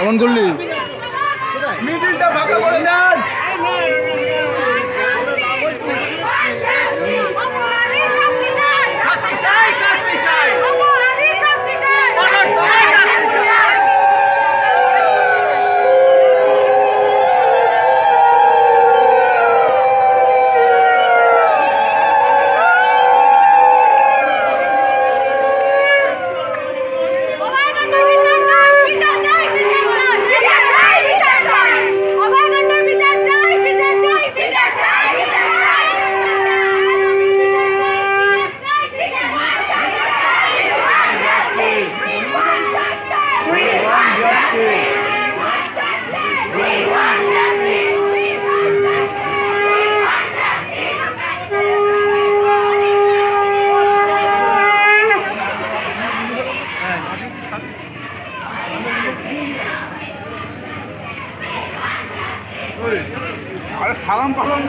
কেমন করলি? মিডিলটা ফাঁকা করে দেন। আরে সালাম পালাম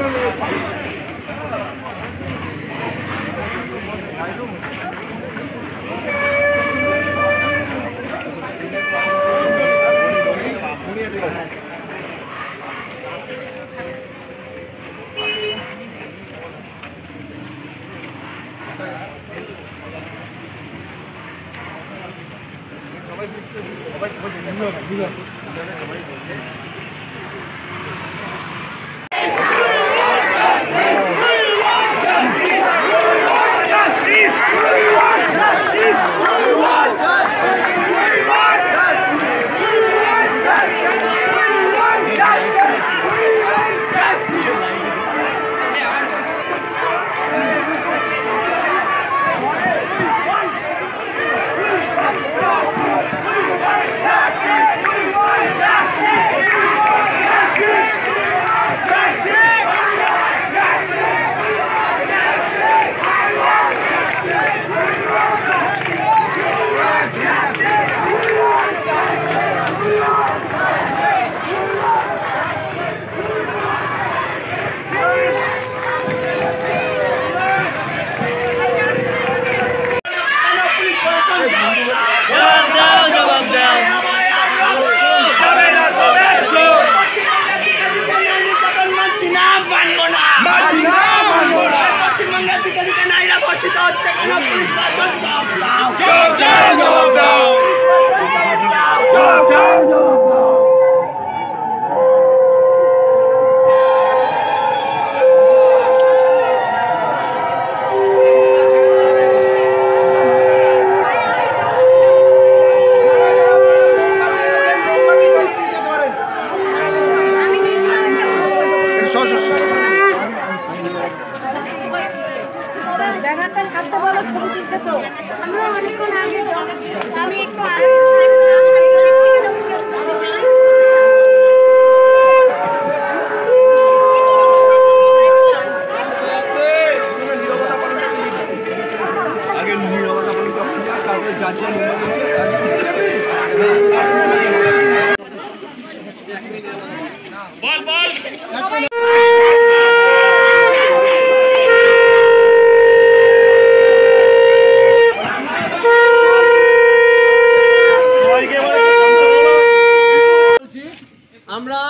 আমরা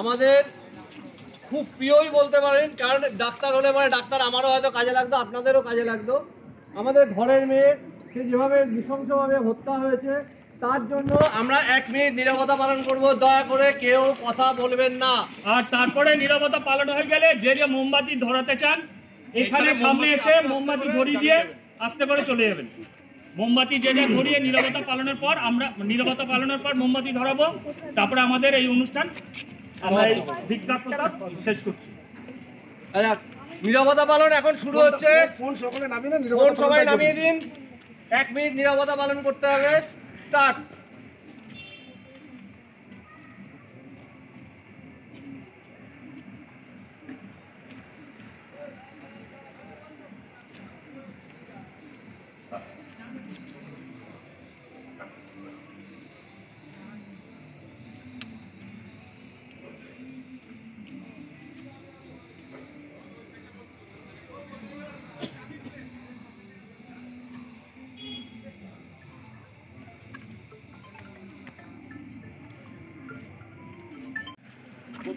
আমাদের খুব প্রিয়ই বলতে পারেন, কারণ ডাক্তার হলে মানে ডাক্তার আমারও হয়তো কাজে লাগতো, আপনাদেরও কাজে লাগতো। আমাদের ঘরের মেয়ে সে যেভাবে নৃশংসভাবে হত্যা হয়েছে তার জন্য আমরা 1 মিনিট নীরবতা পালন করব। দয়া করে কেউ কথা বলবেন না। আর তারপরে নীরবতা পালন হয়ে গেলে যে যে মোমবাতি ধরাতে চান এখানে সামনে এসে মোমবাতি ধরিয়ে দিয়ে আস্তে করে চলে যাবেন। মোমবাতি যে যে ধরিয়ে নীরবতা পালনের পর আমরা নীরবতা পালনের পর মোমবাতি ধরাবো। তারপরে আমাদের এই অনুষ্ঠান আমরা এই ভিক্ষা প্রথা শেষ করছি। আচ্ছা, নীরবতা পালন এখন শুরু হচ্ছে। ফোন সবাই নামিয়ে দিন। 1 মিনিট নীরবতা পালন করতে হবে। স্টার্ট।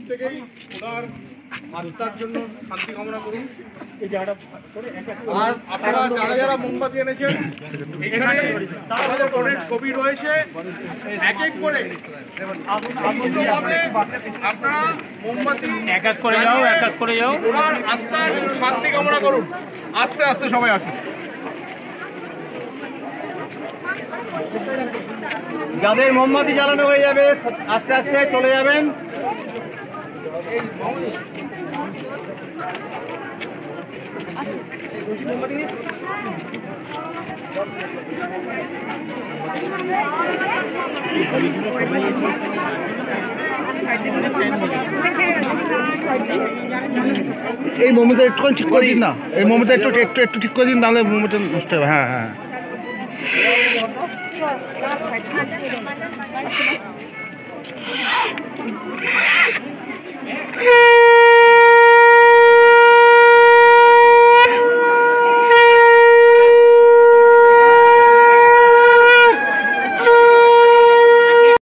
প্রত্যেকেই ওনার আত্মার জন্য শান্তি কামনা করুন। আর আপনারা যারা যারা মোমবাতি এনেছেন, এখানে আমাদের অনেক ছবি রয়েছে, এক এক করে আপনারা মোমবাতি এক এক করে যাও ওনার আত্মার শান্তি কামনা করুন। আস্তে আস্তে সবাই আসুন। যাদের মোমবাতি জ্বালানো হয়ে যাবে আস্তে আস্তে চলে যাবেন। এই মোমোটা একটুখানি ঠিক করে দিন না, এই মোমোটা একটু একটু একটু ঠিক করে দিন, নাহলে মোমোটা নষ্ট হবে। হ্যাঁ হ্যাঁ